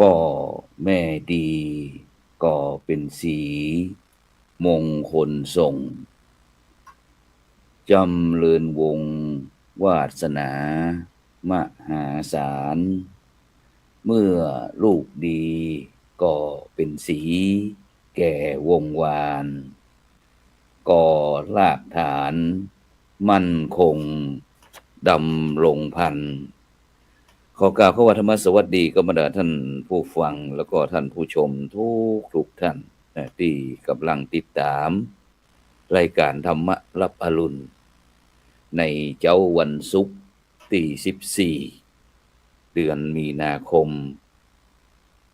พ่อแม่ดีก็เป็นสีมงคลส่งจำเริญวงศ์วาสนามหาศาลเมื่อลูกดีก็เป็นสีแก่วงวานก่อรากฐานมั่นคงดำรงพันธุ์ขอกล่าวเข้าว่าธรรมสวัสดีก็บรรดาท่านผู้ฟังแล้วก็ท่านผู้ชมทุกท่านที่กำลังติดตามรายการธรรมรับอรุณในเจ้าวันศุกร์ที่14เดือนมีนาคม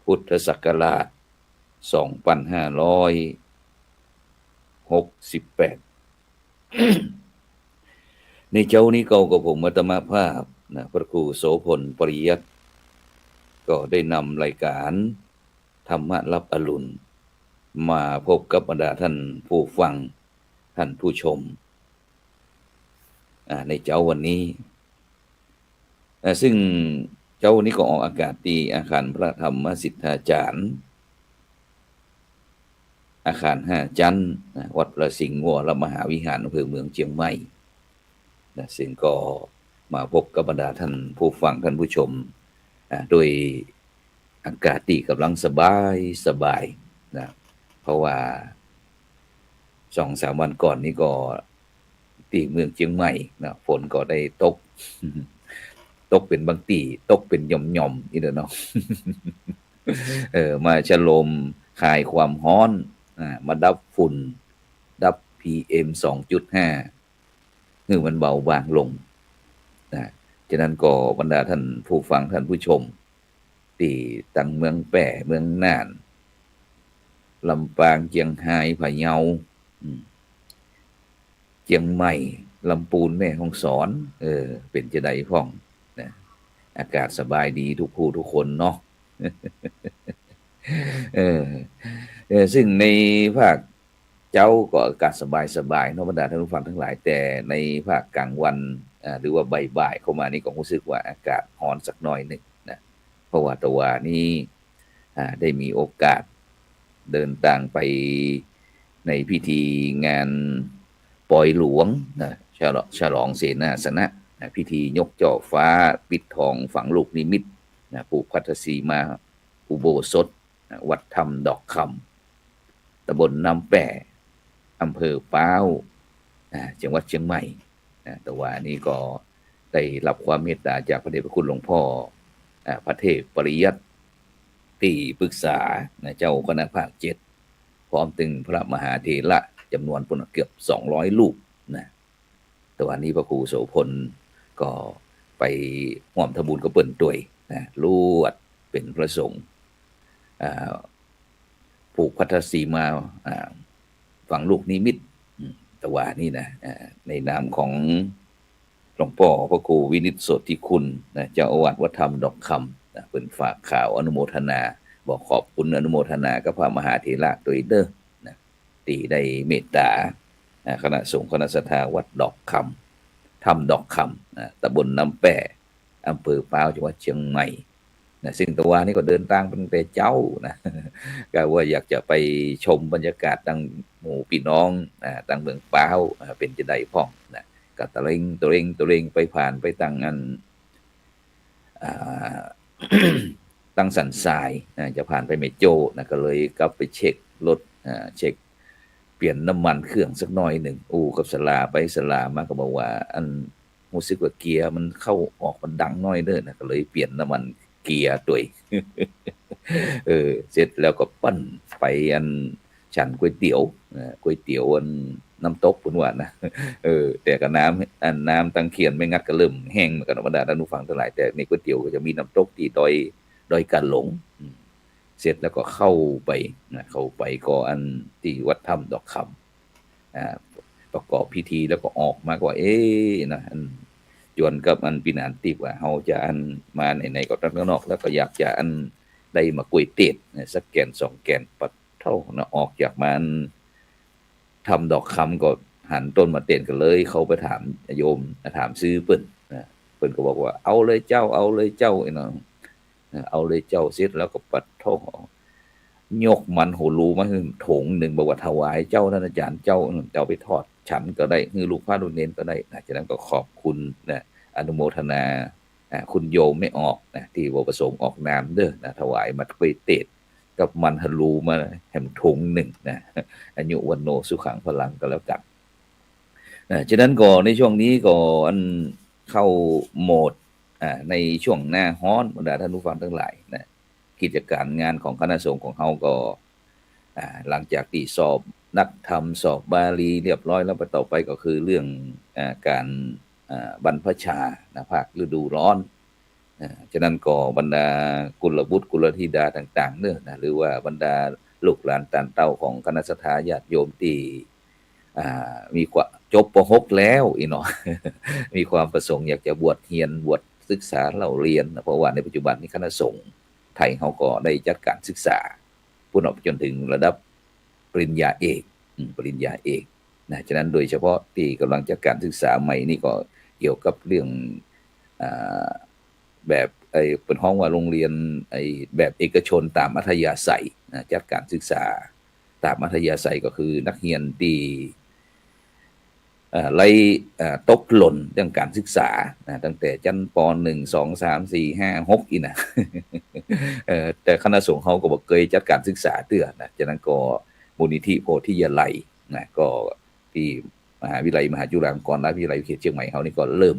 พุทธศักราช2568ในเจ้านี้เก่ากับผมอัตมาภาพพระครูโสพลปริยัติก็ได้นำรายการธรรมรับอรุณมาพบกับบรรดาท่านผู้ฟังท่านผู้ชมในเจ้าวันนี้ซึ่งเจ้าวันนี้ก็ออกอากาศที่อาคารพระธรรมสิทธาจารย์อาคาร5ชั้นวัดประสิงห์วรมหาวิหารอำเภอเมืองเชียงใหม่ซึ่งก็มาพบกับบรรดาท่านผู้ฟังท่านผู้ชมโดยอากาศที่กำลังสบายนะเพราะว่า 2-3 วันก่อนนี้ก็ที่เมืองเชียงใหม่นะฝนก็ได้ตกเป็นบางตีตกเป็นหย่อมๆนี่เด้อเนาะ มาฉโลมคลายความร้อนมาดับฝุ่นดับ PM 2.5 ให้มันเบาบางลงฉะนั้นก็บรรดาท่านผู้ฟังท่านผู้ชมที่ตั้งเมืองแป่เมืองน่านลำปางเชียงรายพะเยาเชียงใหม่ลำพูนแม่ฮ่องสอนเป็นจะได้พ้องนะอากาศสบายดีทุกผู้ทุกคนเนาะ ซึ่งในภาคเจ้าก็อากาศสบายๆเนาะบรรดาท่านผู้ฟังทั้งหลายแต่ในภาคกลางวันหรือว่าบ่ายๆเข้ามานี่ก็รู้สึกว่าอากาศร้อนสักหน่อยหนึ่งนะเพราะว่าตัวนี้ได้มีโอกาสเดินทางไปในพิธีงานปล่อยหลวงนะฉลองเสนาสนะพิธียกจ่อฟ้าปิดทองฝังลูกนิมิตผูกพัทธสีมาอุโบสถวัดธรรมดอกคำตำบลน้ำแป่อำเภอป้าวจังหวัดเชียงใหม่แต่ว่านี้ก็ได้รับความเมตตาจากพระเดชพระคุณหลวงพ่อพระเทพปริยัติที่ปรึกษาเจ้าคณะภาค7พร้อมถึงพระมหาเถระจำนวนเกือบ200รูปนะแต่ว่านี้พระครูโสพลก็ไปร่วมทำบุญกับเปิ้นด้วยลวดเป็นพระสงฆ์ผูกพัทธสีมาฝังลูกนิมิตแต่ว่านี่นะในนามของหลวงพ่อพระครูวินิจโสติคุณเจ้าอาวาสวัดธรรมดอกคำเป็นฝากข่าวอนุโมทนาบอกขอบคุณอนุโมทนากับพระมหาเถระโดยเด้อที่ได้เมตตาคณะสงฆ์คณะศรัทธาวัดดอกคำธรรมดอกคำตำบลน้ำแป่อำเภอป้าวจังหวัดเชียงใหม่ซึ่งตัวนี้ก็เดินทางตั้งแต่เจ้านะก็ว่าอยากจะไปชมบรรยากาศตั้งหมู่พี่น้องตั้งเมืองป้าวเป็นจะได้พ้องนะก็ตะเร่งไปผ่านไปตั้งอันตั้งสันทรายจะผ่านไปเมโจนะก็เลยกลับไปเช็ครถเช็คเปลี่ยนน้ำมันเครื่องสักหน่อยหนึ่งกับสลาไปสลามาก็บอกว่าอันรู้สึกว่าเกียร์มันเข้าออกมันดังน้อยเด้อนะก็เลยเปลี่ยนน้ำมันเกียร์ด้วย เสร็จแล้วก็ปั้นไปอันฉันก๋วยเตี๋ยวอันน้ำตกพุ่นว่านะแต่ก็น้ำตั้งเขียนไม่งัดก็เริ่มแห้งเหมือนกันบรรดาท่านผู้ฟังทั้งหลายแต่ในก๋วยเตี๋ยวก็จะมีน้ำตกที่ดอยกันหลงเสร็จแล้วก็เข้าไปก็อันที่วัดถ้ำดอกคำประกอบพิธีแล้วก็ออกมาก็นะอันจวนกับอันปีนานติว่าเฮาจะอันมาในก็ตั้งนอกแล้วก็อยากจะอันได้มากล้วยเต็ดสักแกน2แกนปัดเท่านะออกจากมาทำดอกคำก็หันต้นมาเต้นกันเลยเขาไปถามโยมถามซื้อเปิ้นก็บอกว่าเอาเลยเจ้าไอ้น้อง เอาเลยเจ้าเสร็จแล้วก็ปัดท่องยกมันโหรูมาถึงถงหนึ่งบอกว่าถวายเจ้าท่านอาจารย์เจ้าไปทอดฉันก็ได้คือลูกพระลูกเนนก็ได้จากนั้นก็ขอบคุณนะอนุโมทนาคุณโยมไม่ออกนะที่บ่ประสงค์ออกนามเด้อนะถวายมัดกวยเตดกับมันฮรูมาแห่มถงหนึ่งนะอายุวันโนสุขังพลังก็แล้วกันฉะนั้นก็ในช่วงนี้ก็อันเข้าโหมดในช่วงหน้าฮ้อนบรรดาท่านผู้ฟังทั้งหลายนะกิจการงานของคณะสงฆ์ของเขาก็หลังจากที่สอบนักธรรมสอบบาลีเรียบร้อยแล้วไปต่อไปก็คือเรื่องการบรรพชาภาคฤดูร้อนฉะนั้นก็บรรดากุลบุตรกุลธิดาต่างๆเนี่ยนะหรือว่าบรรดาลูกหลานตานเต้าของคณะสัตยาญาติโยมที่มีความจบป .6 แล้วอีเนาะ มีความประสงค์อยากจะบวชเรียนบวชศึกษาเล่าเรียนเพราะว่าในปัจจุบันนี้คณะสงฆ์ไทยเขาก็ได้จัดการศึกษาพุ่นออกจนถึงระดับปริญญาเอกนะฉะนั้นโดยเฉพาะที่กำลังจัดการศึกษาใหม่นี่ก็เกี่ยวกับเรื่องแบบเป็นห้องว่าโรงเรียนแบบเอกชนตามอัธยาศัยจัดการศึกษาตามอัธยาศัยก็คือนักเรียนที่ไล่ตกหล่นเรื่องการศึกษาตั้งแต่ชั้นป .1 2 3 4 5 6อีนะแต่คณะสงฆ์เขาก็บอกเคยจัดการศึกษาเตื้อนะฉะนั้นก็มูลนิธิโพธิยาลัยนะก็ที่มหาวิทยาลัยมหาจุฬาลงกรณราชวิทยาลัยเขตเชียงใหม่เขานี่ก็เริ่ม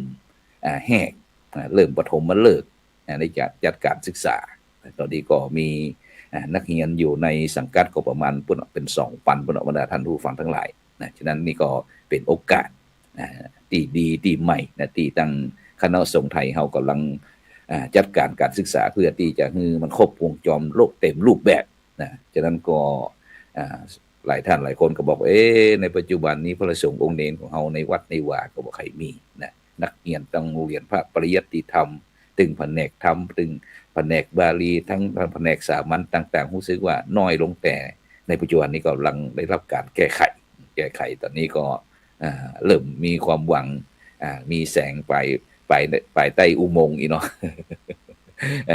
แหกเริ่มปฐมมาเลิกในจัดการศึกษาตอนนี้ก็มีนักเรียนอยู่ในสังกัดก็ประมาณเป็น 2,000 บรรดาท่านผู้ฟังทั้งหลายนะฉะนั้นนี่ก็เป็นโอกาสที่ดีที่ใหม่นะที่ตั้งคณะสงฆ์ไทยเขากำลังจัดการศึกษาเพื่อที่จะให้มันครบวงจรโลกเต็มรูปแบบนะฉะนั้นก็หลายท่านหลายคนก็บอกในปัจจุบันนี้พระสงฆ์องค์เนรของเราในวัดในวาก็บอกใครมีนะนักเรียนต้องเรียนพระปริยัติธรรมตึงแผนกธรรมตึงแผนกบาลีทั้งแผนกสามัญต่างๆรู้สึกว่าน้อยลงแต่ในปัจจุบันนี้ก็กำลังได้รับการแก้ไขตอนนี้ก็เริ่มมีความหวังมีแสงไปใต้อุโมงค์อีเนาะ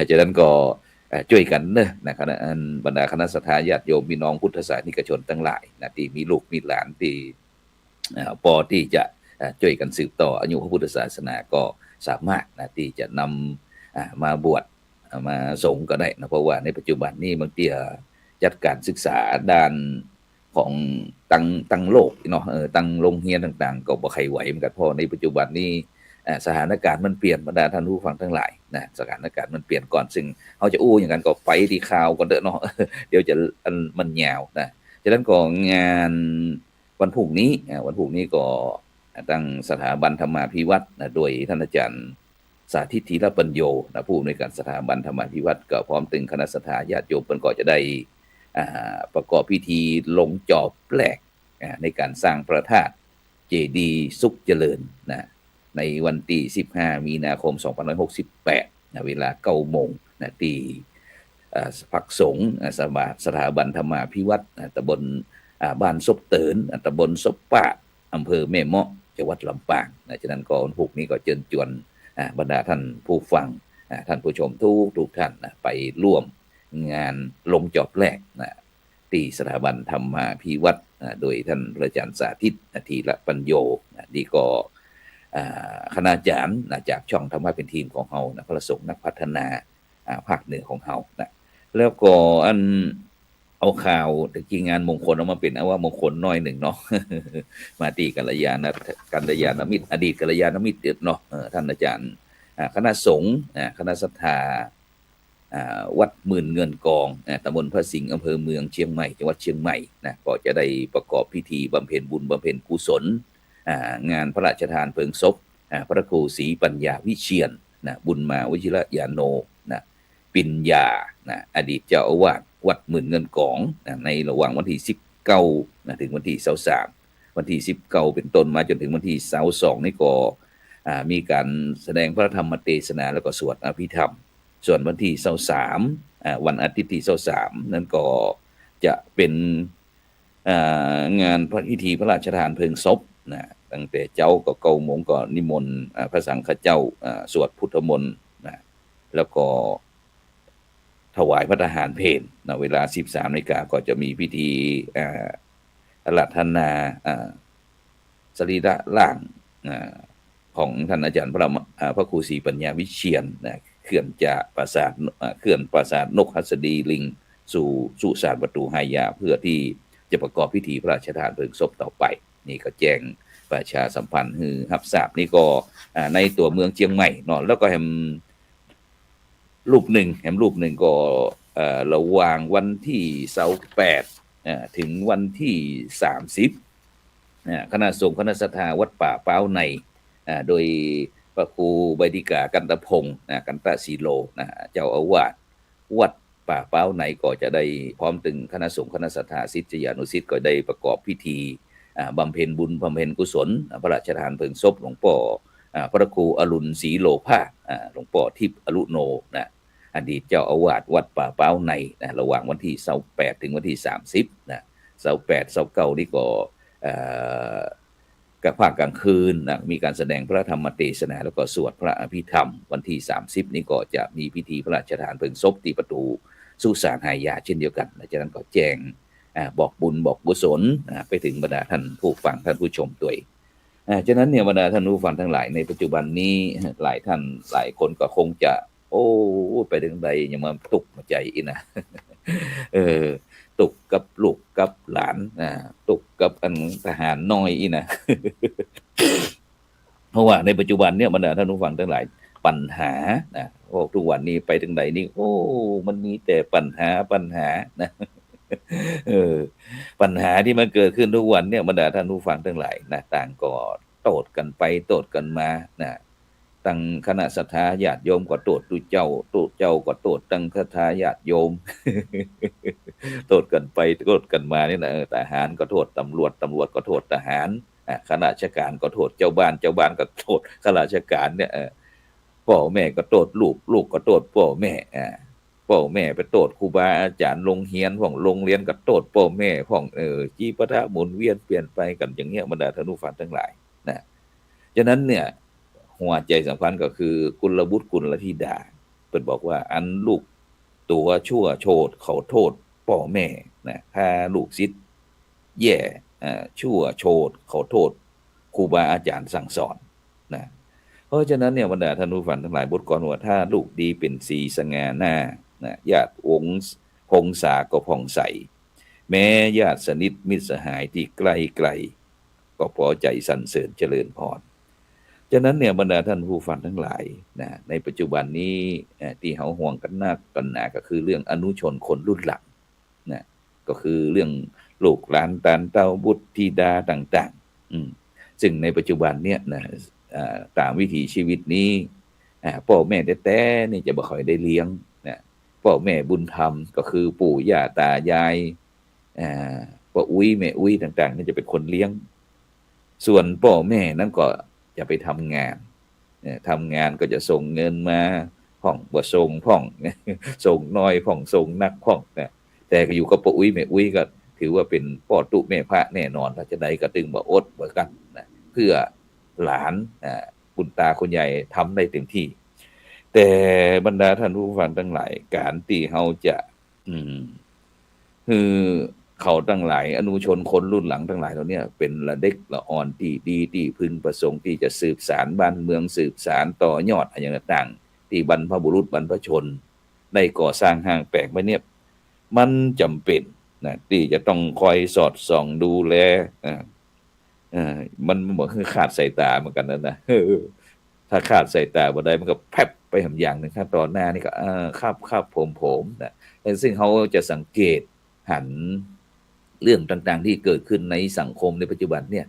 จากนั้นก็ช่วยกันนะคณะบรรดาคณะสัตยาญาติโยมพี่น้องพุทธศาสนิกชนทั้งหลายนะที่มีลูกมีหลานที่พอที่จะช่วยกันสืบต่ออายุพระพุทธศาสนาก็สามารถนะที่จะนำมาบวชมาสงฆ์ก็ได้นะเพราะว่าในปัจจุบันนี้บางทีจัดการศึกษาด้านของตั้งโลกเนาะตั้งโรงเรียนต่างๆก็บ่ใครไหวเหมือนกันเพราะในปัจจุบันนี้สถานการณ์มันเปลี่ยนบรรดาท่านผู้ฟังทั้งหลายนะสถานการณ์มันเปลี่ยนก่อนซึ่งเขาจะอู้อย่างนั้นก็ไปที่ข่าวก่อนเด้อเนาะ เดี๋ยวจะมันยาวนะฉะนั้นก็งานวันพรุ่งนี้ก็ตั้งสถาบันธรรมาภิวัตรนะโดยท่านอาจารย์สาธิตธีรปัญโยนะผู้อำนวยการสถาบันธรรมาภิวัตรก็พร้อมถึงคณะสัตยาญาติโยมเพิ่นก็จะได้ประกอบพิธีลงจอบแปลกในการสร้างพระธาตุเจดีย์สุขเจริญนะในวันที่15มีนาคม2568นะเวลา 9 โมงนะที่พักสงฆ์สถาบันธรรมาภิวัตรตำบลบ้านซบเตินตำบลซบป้าอำเภอแม่เมาะจังหวัดลำปางนะฉะนั้นก็วันพรุ่งนี้ก็เชิญชวนบรรดาท่านผู้ฟังท่านผู้ชมทุกท่านนะไปร่วมงานลงจอบแรกนะที่สถาบันธรรมาภิวัตรโดยท่านพระอาจารย์สาธิตธีรปัญโยนี่ก็คณาจารย์จากช่องธรรมะเป็นทีมของเฮานะพระสงฆ์นักพัฒนาภาคเหนือของเฮานะแล้วก็อันเอาข่าวตะกี้งานมงคลเอามาเป็นว่ามงคลน้อยหนึ่งเนาะ มาตีกัลยาณมิตรอดีตกัลยาณมิตรเนาะท่านอาจารย์คณะสงฆ์คณะศรัทธาวัดหมื่นเงินกองตำบลพระสิงห์อำเภอเมืองเชียงใหม่จังหวัดเชียงใหม่นะก็จะได้ประกอบพิธีบำเพ็ญบุญบำเพ็ญกุศลงานพระราชทานเพลิงศพพระครูศรีปัญญาวิเชียรนะบุญมาวชิรยานโนนะปิญญานะอดีตเจ้าอาวาสวัดหมื่นเงินกองนะในระหว่างวันที่19นะถึงวันที่23วันที่19เป็นต้นมาจนถึงวันที่22นี่ก็มีการแสดงพระธรรมเทศนาแล้วก็สวดอภิธรรมส่วนวันที่23วันอาทิตย์ที่23นั่นก็จะเป็นงานพิธีพระราชทานเพลิงศพนะตั้งแต่เจ้าก็9 โมงก็นิมนต์พระสังฆเจ้าสวดพุทธมนต์นะแล้วก็ ถวายพระทหารเพลนะเวลา 13 นาฬิกาก็จะมีพิธีอาราธนาสรีระร่างของท่านอาจารย์พระครูศรีปัญญาวิเชียรนะเคลื่อนจากปราสาทเคลื่อนปราสาทนกหัสดีลิงสู่สุสานประตูไฮยาเพื่อที่จะประกอบพิธีพระราชทานเพลิงศพต่อไปนี่ก็แจ้งประชาสัมพันธ์คือรับทราบนี่ก็ในตัวเมืองเชียงใหม่เนาะแล้วก็แฮมรูปหนึ่งก็ระหว่างวันที่28ถึงวันที่30คณะสงฆ์คณะศรัทธาวัดป่าเป้าในโดยพระครูใบดิกากันตพงศ์กันตศีโลเจ้าอาวาสวัดป่าเป้าในก็จะได้พร้อมถึงคณะสงฆ์คณะศรัทธาศิษยานุศิษย์ก็ได้ประกอบพิธีบำเพ็ญบุญบำเพ็ญกุศลพระราชทานเพลิงศพหลวงพ่อพระครูอรุณศรีโลภาหลวงพ่อทิพย์อรุโนอดีตเจ้าอาวาสวัดป่าเป้าในระหว่างวันที่28ถึงวันที่3028 29นี่ก็กับภาคกลางคืนมีการแสดงพระธรรมเทศนาแล้วก็สวดพระอภิธรรมวันที่30นี่ก็จะมีพิธีพระราชทานเพลิงศพที่ประตูสุสานไฮยาเช่นเดียวกันจากนั้นก็แจ้งบอกบุญบอกกุศลไปถึงบรรดาท่านผู้ฟังท่านผู้ชมตัวเองฉะนั้นเนี่ยบรรดาท่านผู้ฟังทั้งหลายในปัจจุบันนี้หลายท่านหลายคนก็คงจะโอ้ไปถึงใดยังมาตุกมาใจอีนะตุกกับลูกกับหลานตุกกับอันทหารน้อยอีนะ เพราะว่าในปัจจุบันเนี่ยบรรดาท่านผู้ฟังทั้งหลายปัญหาทุกวันนี้ไปถึงใดนี่มันมีแต่ปัญหานะ ปัญหาที่มันเกิดขึ้นทุกวันเนี่ยบรรดาท่านผู้ฟังทั้งหลายต่างก็โตดกันไปโตดกันมาตั้งคณะศรัทธาญาติโยมก็โตดตุเจ้าก็โตดตั้งศรัทธาญาติโยม โทษกันไปโทษกันมานี่นะทหารก็โทษตำรวจก็โทษทหารข้าราชการก็โทษเจ้าบ้านก็โทษข้าราชการเนี่ยพ่อแม่ก็โทษลูกก็โทษพ่อแม่ไปโทษครูบาอาจารย์โรงเรียนของโรงเรียนก็โทษพ่อแม่ของจีปะทะหมุนเวียนเปลี่ยนไปกันอย่างเงี้ยบรรดาท่านผู้ฟังทั้งหลายนะฉะนั้นเนี่ยหัวใจสำคัญก็คือกุลบุตรกุลธิดาเพิ่นบอกว่าอันลูกตัวชั่วโฉดเขาโทษพ่อแม่ถ้าลูกศิษย์แย่ชั่วโฉดเขาโทษครูบาอาจารย์สั่งสอนเพราะฉะนั้นเนี่ยบรรดาท่านผู้ฟังทั้งหลายบทกลอนว่าถ้าลูกดีเป็นสีสง่าหน้าญาติวงศ์พงษาก็ผ่องใสแม้ญาติสนิทมิตรสหายที่ใกล้ก็พอใจสรรเสริญเจริญพรฉะนั้นเนี่ยบรรดาท่านผู้ฟังทั้งหลายในปัจจุบันนี้ที่เฮาห่วงกันนักกันหนาก็คือเรื่องอนุชนคนรุ่นหลังก็คือเรื่องลูกหลานตานเต้าบุตรธิดาต่างๆซึ่งในปัจจุบันเนี่ยตามวิถีชีวิตนี้พ่อแม่แท้ๆนี่จะบ่ค่อยได้เลี้ยงพ่อแม่บุญธรรมก็คือปู่ย่าตายายพ่ออุ้ยแม่อุ้ยต่างๆนี่จะเป็นคนเลี้ยงส่วนพ่อแม่นั้นก็จะไปทำงานก็จะส่งเงินมาพ่องบ่ส่งพ่องส่งน้อยพ่องส่งนักพ่องแต่ก็อยู่กับพ่ออุ้ยแม่อุ้ยก็ถือว่าเป็นพ่อตุแม่พระแน่นอนถ้าจะใดก็ตึงบ่อดบ่กันเพื่อหลานคุณตาคุณยายทำได้เต็มที่แต่บรรดาท่านผู้ฟังทั้งหลายการที่เฮาจะคือเขาทั้งหลายอนุชนคนรุ่นหลังทั้งหลายเหล่านี้เป็นละเด็กละอ่อนที่ดีที่พึงประสงค์ที่จะสืบสานบ้านเมืองสืบสานต่อยอดอย่างต่างๆที่บรรพบุรุษบรรพชนได้ก่อสร้างห้างแปลกไว้เนี่ยมันจำเป็นที่จะต้องคอยสอดส่องดูแลมันเหมือนขาดสายตาเหมือนกันนะถ้าขาดสายตาบ่ได้มันก็แพบไปทำอย่างหนึ่งขั้นตอนหน้านี่ก็ครับผมซึ่งเขาจะสังเกตหันเรื่องต่างๆที่เกิดขึ้นในสังคมในปัจจุบันเนี่ย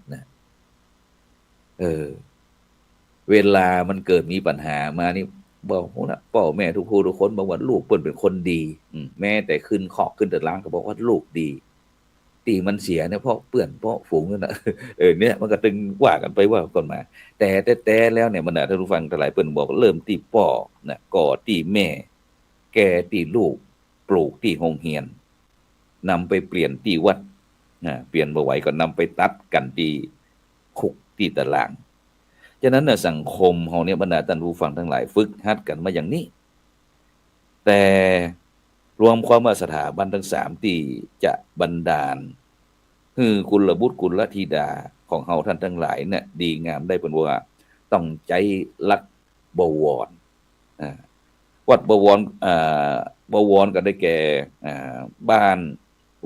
เวลามันเกิดมีปัญหามานี่บอกนะพ่อแม่ทุกคนบอกว่าลูกเปิ้นเป็นคนดีแม้แต่ขึ้นคอกขึ้นตารางก็บอกว่าลูกดีตีมันเสียเนี่ยเพราะเปื้อนเพราะฝูงนั่นน่ะเนี่ยมันก็ตึงว่ากันไปว่ากันมาแต่แล้วเนี่ยบรรดาท่านผู้ฟังทั้งหลายเปิ้นบอกเริ่มที่พ่อก่อที่แม่แก่ที่ลูกปลูกที่โรงเรียนนำไปเปลี่ยนที่วัดเปลี่ยนบ่ไหวก็นำไปตัดกันที่คุกที่ตารางฉะนั้นน่ะสังคมเฮาเนี่ยบรรดาท่านผู้ฟังทั้งหลายฝึกหัดกันมาอย่างนี้แต่ รวมความว่าสถาบันทั้ง3ที่จะบันดาลให้กุลบุตรกุลธิดาของเฮาท่านทั้งหลายเนี่ยดีงามได้เป็นว่าต้องใจรักบวรวัดบวรบวรก็ได้แก่บ้าน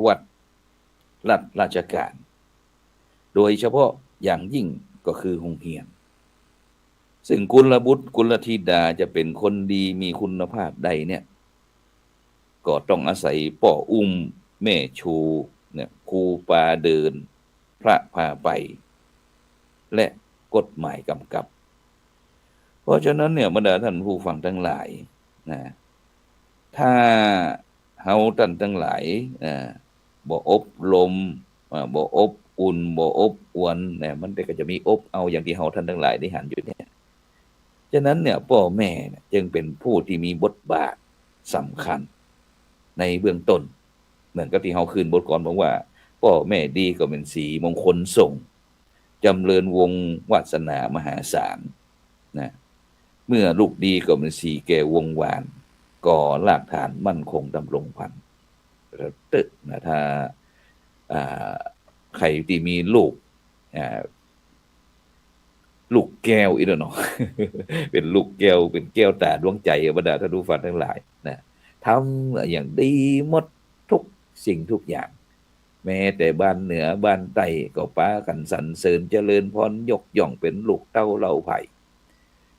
วัดรัฐราชการโดยเฉพาะอย่างยิ่งก็คือโรงเรียนซึ่งกุลบุตรกุลธิดาจะเป็นคนดีมีคุณภาพใดเนี่ยก็ต้องอาศัยป่ออุ้มแม่ชูเนี่ยครูปาเดินพระพาไปและกฎหมายกำกับเพราะฉะนั้นเนี่ยบรรดาท่านผู้ฟังทั้งหลายนะถ้าเฮาท่านทั้งหลายบ่อบรมบ่อบอุ่นบ่อบอวนเนี่ยมันก็จะมีอบเอาอย่างที่เฮาท่านทั้งหลายได้หันอยู่เนี่ยฉะนั้นเนี่ยพ่อแม่จึงเป็นผู้ที่มีบทบาทสำคัญในเบื้องต้นเหมือนกับที่เฮาคืนบทก่อนบอกว่าพ่อแม่ดีก็เป็นสีมงคลส่งจำเริญวงวาสนามหาศาลนะเมื่อลูกดีก็เป็นสีแก่วงวานก่อรากฐานมั่นคงดำรงพันธุ์ตึกนะถ้าใครที่มีลูกแก้วอีกแล้วเนาะ เป็นลูกแก้วเป็นแก้วตาดวงใจบรรดาท่านผู้ฟังทั้งหลายนะทำอย่างดีหมดทุกสิ่งทุกอย่างแม้แต่บ้านเหนือบ้านใต้ก็ป้ากันสรรเสริญเจริญพรยกย่องเป็นลูกเต้าเหล่าไผ่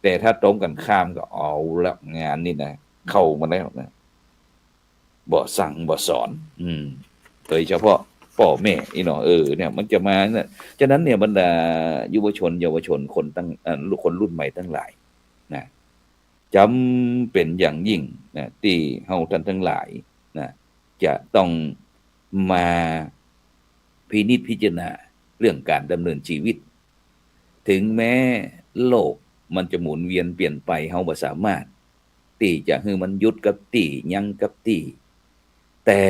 แต่ถ้าตรงกันข้ามก็เอาละงานนี่นะเข้ามาแล้วนะบ่สั่งบ่สอนโดยเฉพาะพ่อแม่อีเนาะเนี่ยมันจะมาเนี่ยฉะนั้นเนี่ยบรรดาเยาวชนคนตั้งคนรุ่นใหม่ทั้งหลายนะจำเป็นอย่างยิ่งนะที่เฮาท่านทั้งหลายนะจะต้องมาพินิจพิจารณาเรื่องการดำเนินชีวิตถึงแม้โลกมันจะหมุนเวียนเปลี่ยนไปเฮาบ่สามารถที่จะให้มันหยุดกับที่ยั้งกับที่แต่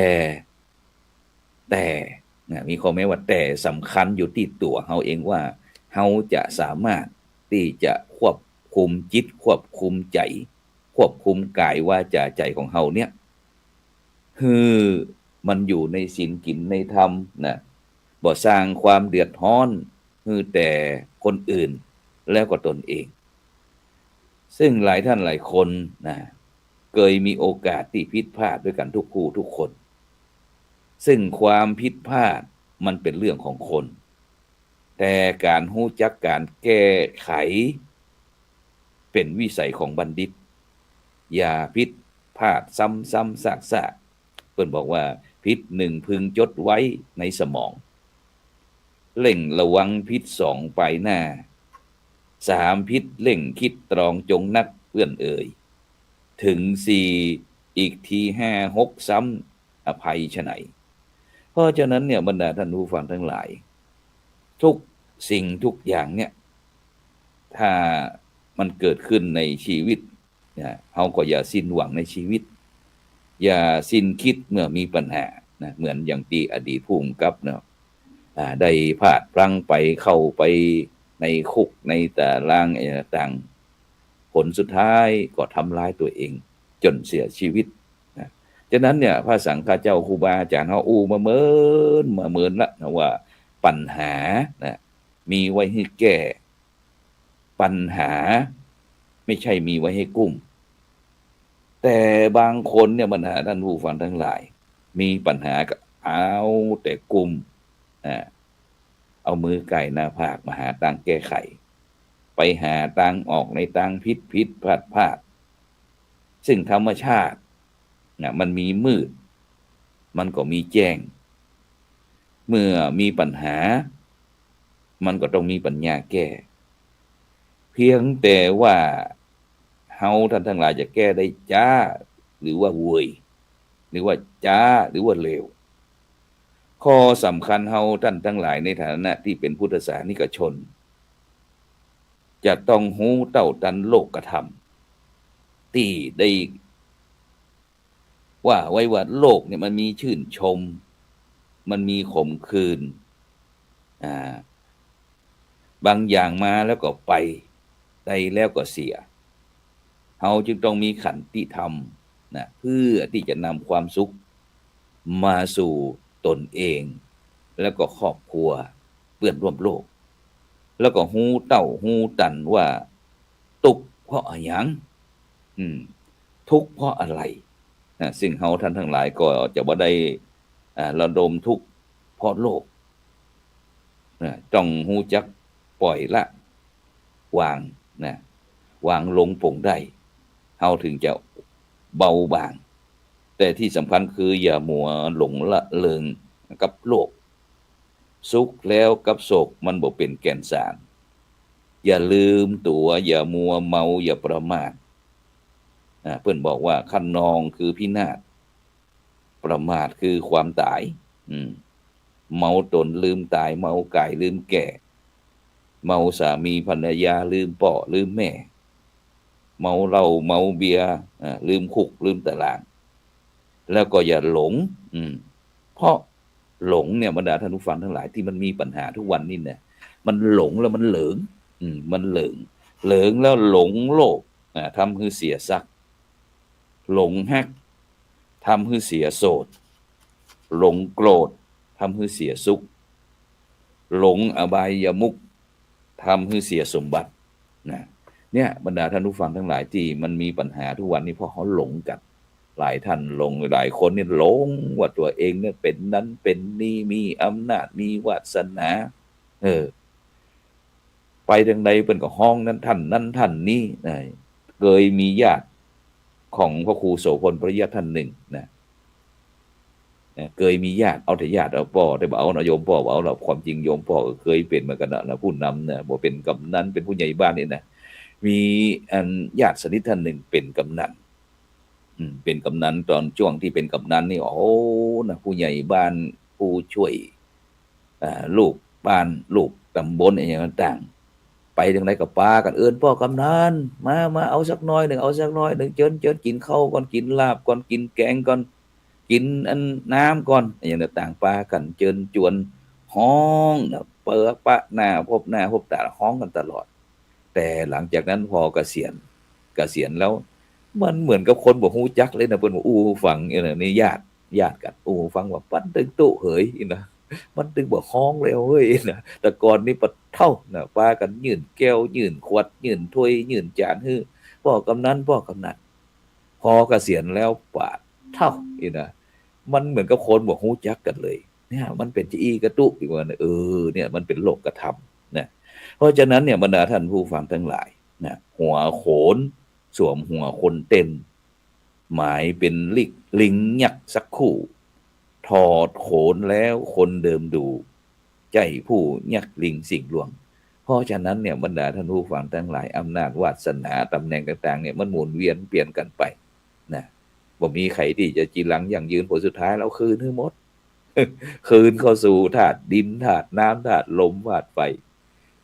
มีข้อแม้ว่าแต่สำคัญอยู่ที่ตัวเฮาเองว่าเฮาจะสามารถที่จะควบคุมจิตควบคุมใจควบคุมกายวาจาใจของเฮาเนี่ยคือมันอยู่ในศีลกินในธรรมนะบ่สร้างความเดือดร้อนคือแต่คนอื่นแล้วก็ตนเองซึ่งหลายท่านหลายคนนะเคยมีโอกาสที่ผิดพลาดด้วยกันทุกคู่ทุกคนซึ่งความผิดพลาดมันเป็นเรื่องของคนแต่การรู้จักการแก้ไขเป็นวิสัยของบัณฑิตอย่าผิดพลาดซ้ำๆซากๆเพิ่นบอกว่าผิดหนึ่งพึงจดไว้ในสมองเร่งระวังผิด2ไปหน้า3ผิดเร่งคิดตรองจงนักเพื่อนเอ่ยถึง4อีกที5 6ซ้ำอภัยไฉนเพราะฉะนั้นเนี่ยบรรดาท่านผู้ฟังทั้งหลายทุกสิ่งทุกอย่างเนี่ยถ้ามันเกิดขึ้นในชีวิตนะเฮาก็อย่าสิ้นหวังในชีวิตอย่าสิ้นคิดเมื่อมีปัญหานะเหมือนอย่างที่อดีตผู้กำกับเนาะได้พลาดพลั้งไปเข้าไปในคุกในตารางต่างผลสุดท้ายก็ทำร้ายตัวเองจนเสียชีวิตนะฉะนั้นเนี่ยพระสังฆเจ้าครูบาอาจารย์เฮามาเมินละนะว่าปัญหานะมีไว้ให้แก้ปัญหาไม่ใช่มีไว้ให้กุ้มแต่บางคนเนี่ยปัญหาท่านผู้ฟังทั้งหลายมีปัญหาก็เอาแต่กุ้มเอามือไก่หน้าผากมาหาทางแก้ไขไปหาทางออกในทางผิดพลาดซึ่งธรรมชาตินะมันมีมืดมันก็มีแจ้งเมื่อมีปัญหามันก็ต้องมีปัญญาแก้เพียงแต่ว่าเฮาท่านทั้งหลายจะแก้ได้จ้าหรือว่าเวยหรือว่าจ้าหรือว่าเลวข้อสำคัญเฮาท่านทั้งหลายในฐานะที่เป็นพุทธศาสนิกชนจะต้องรู้เท่าทันโลกธรรมที่ได้ว่าไว้ว่าโลกเนี่ยมันมีชื่นชมมันมีขมขื่นบางอย่างมาแล้วก็ไปได้แล้วก็เสียเฮาจึงต้องมีขันติธรรม นะเพื่อที่จะนำความสุขมาสู่ตนเองแล้วก็ครอบครัวเพื่อนร่วมโลกแล้วก็ฮู้เต้าฮู้ตันว่าทุกข์เพราะหยังทุกข์เพราะอะไรซึ่งเฮาท่านทั้งหลายก็จะบ่ได้ระดมทุกข์เพราะโลกต้องฮู้จักปล่อยละวางนะวางลงปลงได้เฮาถึงจะเบาบางแต่ที่สำคัญคืออย่ามัวหลงละเลงกับโลกสุขแล้วกับโศกมันบ่เป็นแก่นสารอย่าลืมตัวอย่ามัวเมาอย่าประมาทเพิ่นบอกว่าคันนองคือพินาศประมาทคือความตายเมาตนลืมตายเมากายลืมแก่เมาสามีภรรยาลืมพ่อลืมแม่เมาเหล้าเมาเบียร์ลืมคุกลืมตารางแล้วก็อย่าหลงเพราะหลงเนี่ยบรรดาท่านผู้ฟังทั้งหลายที่มันมีปัญหาทุกวันนี้เนี่ยมันหลงแล้วมันเหลิงมันเหลิงแล้วหลงโลภทำให้เสียทรัพย์หลงฮักทำให้เสียโสดหลงโกรธทำให้เสียสุขหลงอบายมุขทำให้เสียสมบัติเนี่ยบรรดาท่านผู้ฟังทั้งหลายที่มันมีปัญหาทุกวันนี้เพราะเขาหลงกันหลายท่านหลงหลายคนนี่หลงว่าตัวเองเนี่ยเป็นนั้นเป็นนี่มีอำนาจมีวาสนาไปทางใดเพิ่นก็ห้องนั้นท่านนี้เคยมีญาติของพระครูโสพลปริยัติท่านหนึ่งเคยมีญาติเอาแต่ญาติเอาพ่อแต่บ่เอานะโยมพ่อบ่เอาแล้วความจริงโยมพ่อเคยเป็นมากันนะผู้นำนะบ่เป็นกำนันเป็นผู้ใหญ่บ้านนี่นะมีญาติสนิทท่านหนึ่งเป็นกำนันเป็นกำนันตอนช่วงที่เป็นกำนันนี่โอ้นะผู้ใหญ่บ้านผู้ช่วยลูกบ้านลูกตำบลอย่างต่างไปทางไหนก็ปากันเอิ้นพ่อกำนันมาเอาสักน้อยหนึ่งเอาสักน้อยหนึ่งเจิญกินข้าวก่อนกินลาบก่อนกินแกงก่อนกินน้ำก่อนอย่างต่างปากันเจิญจวนห้องเปิดปะหน้าพบตาห้องกันตลอดแต่หลังจากนั้นพอเกษียณแล้วมันเหมือนกับคนบ่ฮู้จักเลยนะเพิ่นว่าฟังนี่ญาติกันฟังว่าปั้นตึงตุเหยนะมันตึงบ่ฮ้องแล้วเฮ้ยนะแต่ก่อนนี่ปะเท่านะปากันยื่นแก้วยื่นขวดยื่นถ้วยยื่นจานฮื้อพ่อกำนันพอเกษียณแล้วปะเท่านะมันเหมือนกับคนบ่ฮู้จักกันเลยเนี่ยมันเป็นจี้กระตุอีกว่าเนี่ยมันเป็นโลกธรรมนะเพราะฉะนั้นเนี่ยบรรดาท่านผู้ฟังทั้งหลายนะหัวโขนสวมหัวคนเต้นหมายเป็นลิงยักษ์สักคู่ถอดโขนแล้วคนเดิมดูใจผู้ยักษ์ลิงสิ่งหลวงเพราะฉะนั้นเนี่ยบรรดาท่านผู้ฟังทั้งหลายอำนาจวาสนาตำแหน่งต่างๆเนี่ยมันหมุนเวียนเปลี่ยนกันไปนะบ่มีใครที่จะจีรังยั่งยืนผลสุดท้ายแล้วคืนให้หมด คืนเข้าสู่ธาตุดินธาตุน้ำธาตุลมธาตุไฟ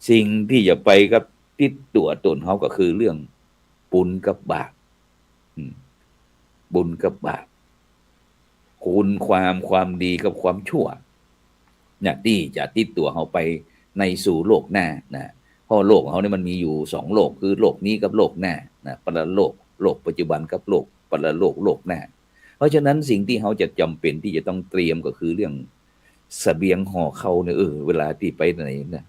สิ่งที่จะไปกับติดตัวตนเขาก็คือเรื่องบุญกับบาปบุญกับบาปคุณความดีกับความชั่วเนี่ยที่จะติดตัวเขาไปในสู่โลกหน้านะเพราะโลกของเขาเนี่ยมันมีอยู่2โลกคือโลกนี้กับโลกหน้านะปรโลกปัจจุบันกับโลกปรโลกหน้าเพราะฉะนั้นสิ่งที่เขาจะจำเป็นที่จะต้องเตรียมก็คือเรื่องเสบียงห่อเข้าเนี่ยเวลาที่ไปไหนนะ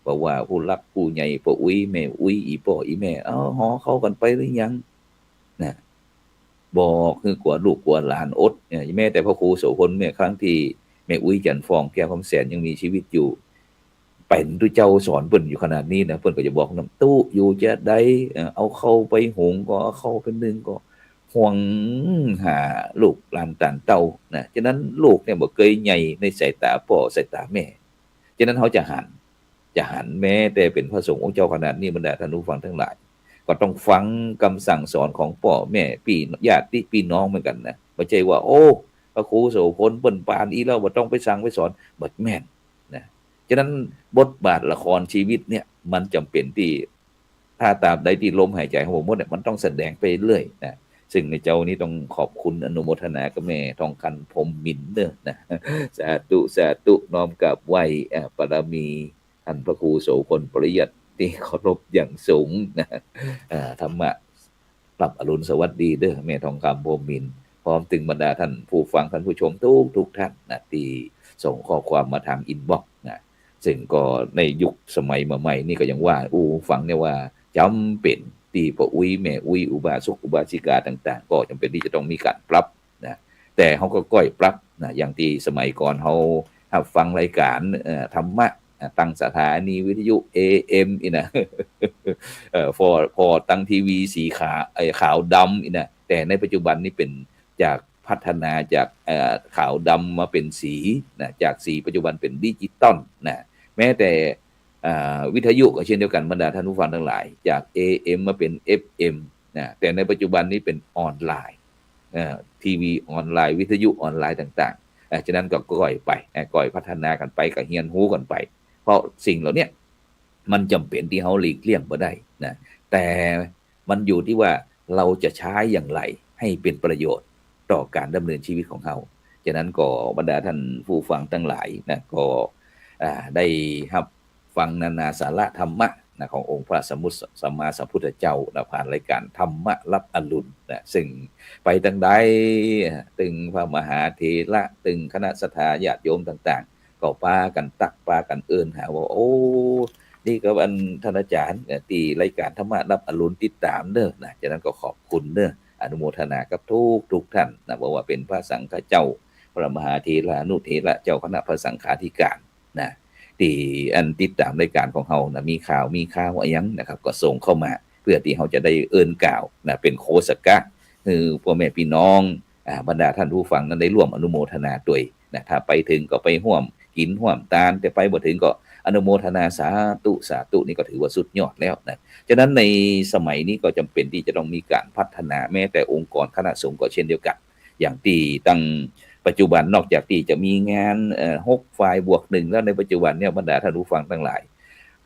เพราะว่าผู้รักผู้ใหญ่พ่ออุ้ยแม่อุ้ยอีพ่ออีแม่ห่อเข้ากันไปหรือยังนะบอกคือกว่าลูกกว่าหลานอดเนี่ยแม่แต่พระครูโสพลเนี่ยครั้งที่แม่อุ้ยจันทร์ฟองแก้วคำแสนยังมีชีวิตอยู่เป็นด้วยเจ้าสอนเพิ่นอยู่ขนาดนี้นะเพิ่นก็จะบอกน้ำตู้อยู่จะได้เอาเข้าไปหุงก็เอาเข้าเป็นนึ่งก็ห่วงหาลูกหลานต่างเต้านะฉะนั้นลูกเนี่ยบ่เคยใหญ่ในสายตาพ่อสายตาแม่ฉะนั้นเขาจะหันแม้แต่เป็นพระสงฆ์องค์เจ้าขนาดนี้บรรดาท่านผู้ฟังทั้งหลายก็ต้องฟังคำสั่งสอนของพ่อแม่พี่ญาติพี่น้องเหมือนกันนะไม่ใช่ว่าพระครูโสพลเปิ้นปานอีแล้วบ่ต้องไปสั่งไปสอนบ่แม่นนะฉะนั้นบทบาทละครชีวิตเนี่ยมันจำเป็นที่ถ้าตราบใดที่ลมหายใจของผมเนี่ยมันต้องแสดงไปเรื่อยนะซึ่งในเจ้านี้ต้องขอบคุณอนุโมทนากับแม่ทองคันพรหมมินทร์นะสาธุน้อมกราบไหว้บารมีท่านพระครูโสพลปริยัติที่เคารพอย่างสูงนะธรรมะ รับอรุณสวัสดีเด้อแม่ทองคำพรหมมินทร์พร้อมถึงบรรดาท่านผู้ฟังท่านผู้ชมทุกท่านนะที่ส่งข้อความมาทางอินบ็อกซ์นะซึ่งก็ในยุคสมัยใหม่นี่ก็ยังว่าฟังเนี่ยว่าจำเป็นที่พ่ออุ้ยแม่อุ้ยอุบาสกอุบาสิกาต่างๆก็จำเป็นที่จะต้องมีการปรับนะแต่เขาก็ก้อยปรับนะอย่างที่สมัยก่อนเขาฟังรายการธรรมะตั้งสถานีวิทยุ AM อีนะ พอตั้งทีวีสีขาวดำอีนะแต่ในปัจจุบันนี่เป็นจากพัฒนาจากขาวดำมาเป็นสีนะจากสีปัจจุบันเป็นดิจิตอลนะแม้แต่วิทยุก็เช่นเดียวกันบรรดาท่านผู้ฟังทั้งหลายจาก AM มาเป็น FM นะแต่ในปัจจุบันนี้เป็นออนไลน์ทีวีออนไลน์วิทยุออนไลน์ต่างๆฉะนั้นก็ก่อยไปก่อยพัฒนากันไปก็เฮียนฮู้กันไปเพราะสิ่งเหล่านี้มันจำเป็นที่เขาหลีกเลี่ยงบ่ได้นะแต่มันอยู่ที่ว่าเราจะใช้อย่างไรให้เป็นประโยชน์ต่อการดำเนินชีวิตของเขาฉะนั้นก็บรรดาท่านผู้ฟังทั้งหลายนะก็ได้รับฟังนานาสาระธรรมะนะขององค์พระสัมมาสัมพุทธเจ้านะผ่านรายการธรรมะรับอรุณนะซึ่งไปตั้งใดตึงพระมหาเถระตึงคณะสัตยาติโยมต่างๆก็ปากันตักปากันเอิ้นหาว่านี่ก็อันท่านอาจารย์ที่รายการธรรมะรับอรุณติดตามเด้อนะฉะนั้นก็ขอบคุณเด้ออนุโมทนากับทุกท่านนะบอกว่าเป็นพระสังฆเจ้าพระมหาเถรานุเถระเจ้าคณะพระสังฆาธิการนะที่อันติดตามรายการของเฮานะมีข่าวอะไรยังนะครับก็ส่งเข้ามาเพื่อที่เฮาจะได้เอิ้นกล่าวนะเป็นโคสกะคือพ่อแม่พี่น้องบรรดาท่านผู้ฟังนั้นได้ร่วมอนุโมทนาด้วยนะถ้าไปถึงก็ไปร่วมกินร่วมทานแต่ไปบ่ถึงก็อนุโมทนาสาธุนี่ก็ถือว่าสุดยอดแล้วนะฉะนั้นในสมัยนี้ก็จำเป็นที่จะต้องมีการพัฒนาแม้แต่องค์กรคณะสงฆ์ก็เช่นเดียวกันอย่างที่ตั้งปัจจุบันนอกจากที่จะมีงาน6ฝ่ายบวก1แล้วในปัจจุบันเนี่ยบรรดาท่านผู้ฟังทั้งหลาย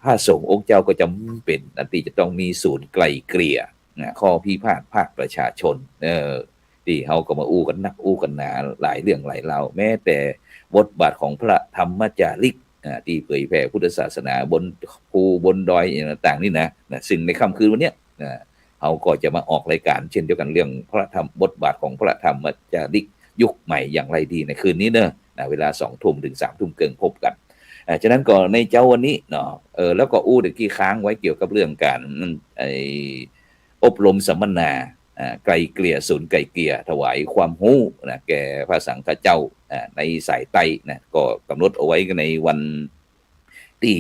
พระสงฆ์องค์เจ้าก็จำเป็นที่จะต้องมีศูนย์ไกล่เกลี่ยข้อพิพาทภาคประชาชนที่เฮาก็มากันนักกันหนาหลายเรื่องหลายราวแม้แต่บทบาทของพระธรรมจาริกที่เผยแผ่พุทธศาสนาบนภูบนดอยต่างๆนี่นะซึ่งในค่ำคืนวันนี้เขาก็จะมาออกรายการเช่นเดียวกันเรื่องพระธรรมบทบาทของพระธรรมจาริกยุคใหม่อย่างไรดีในคืนนี้เนอะเวลา 20:00 นถึง 3:00 นเกินพบกันฉะนั้นก็ในเจ้าวันนี้เนาะแล้วก็ตะกี้ค้างไว้เกี่ยวกับเรื่องการอบรมสัมมนาไกลเกลี่ยศูนย์ไกลเกลี่ยถวายความรู้นะแก่พระสังฆเจ้าในสายใต้นะก็กำหนดเอาไว้ในวันที่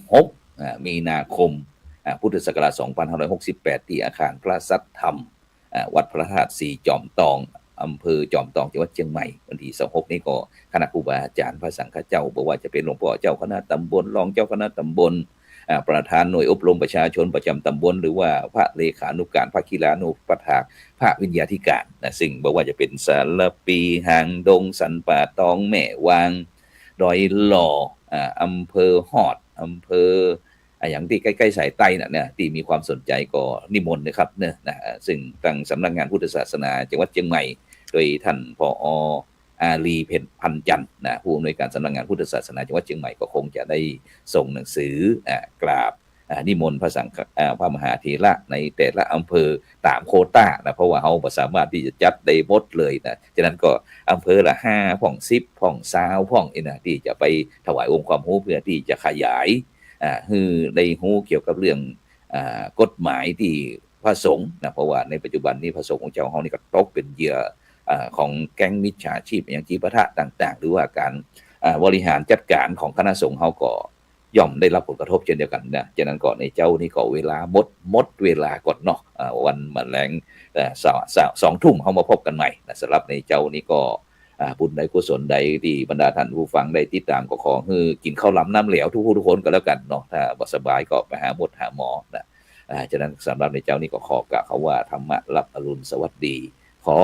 26มีนาคมพุทธศักราช2568ที่อาคารพระสัทธรรมวัดพระธาตุสีจอมตองอำเภอจอมตองจังหวัดเชียงใหม่วันที่26นี้ก็คณะครูบาอาจารย์พระสังฆเจ้าบอกว่าจะเป็นหลวงพ่อเจ้าคณะตำบลรองเจ้าคณะตำบลประธานหน่วยอบรมประชาชนประจำตำบลหรือว่าพระเลขานุการพระกีฬานุปัฏฐากพระวิญญาธิการนะซึ่งบอกว่าจะเป็นสารปีหางดงสันป่าตองแม่วางดอยหล่ออำเภอฮอดอำเภออย่างที่ใกล้ๆสายใต้เนี่ยที่มีความสนใจก็นิมนต์นะครับเนี่ยนะซึ่งทางสำนักงานพุทธศาสนาจังหวัดเชียงใหม่โดยท่านผอ.อาลีเพ็ญพันจันทร์นะผู้อำนวยการสำนักงานพุทธศาสนาจังหวัดเชียงใหม่ก็คงจะได้ส่งหนังสือกราบนิมนต์พระสังฆพระมหาเถระในแต่ละอำเภอตามโควต้านะเพราะว่าเขาสามารถที่จะจัดได้หมดเลยนะฉะนั้นก็อำเภอละ5พ่อง10พ่อง20พ่องนะที่จะไปถวายองค์ความรู้เพื่อที่จะขยายคือได้รู้เกี่ยวกับเรื่องกฎหมายที่พระสงฆ์นะเพราะว่าในปัจจุบันนี้พระสงฆ์ของเจ้าเฮานี่ก็ตกเป็นเหยื่อของแก๊งมิจฉาชีพอย่างจีปะทะต่างๆหรือว่าการบริหารจัดการของคณะสงฆ์เฮาก็ย่อมได้รับผลกระทบเช่นเดียวกันนะฉะนั้นก่อนในเจ้านี่ก็เวลาหมดเวลาก่อนเนาะวันมะแรง2 ทุ่มเฮามาพบกันใหม่นะสำหรับในเจ้านี่ก็บุญใดกุศลใดที่บรรดาท่านผู้ฟังได้ติดตามก็ขอให้กินข้าวหลำน้ำเหลวทุกคนก็แล้วกันเนาะถ้าบ่สบายก็ไปหาหมอนะฉะนั้นสำหรับในเจ้านี่ก็ขอกล่าวเขาว่าธรรมะรับอรุณสวัสดีขอ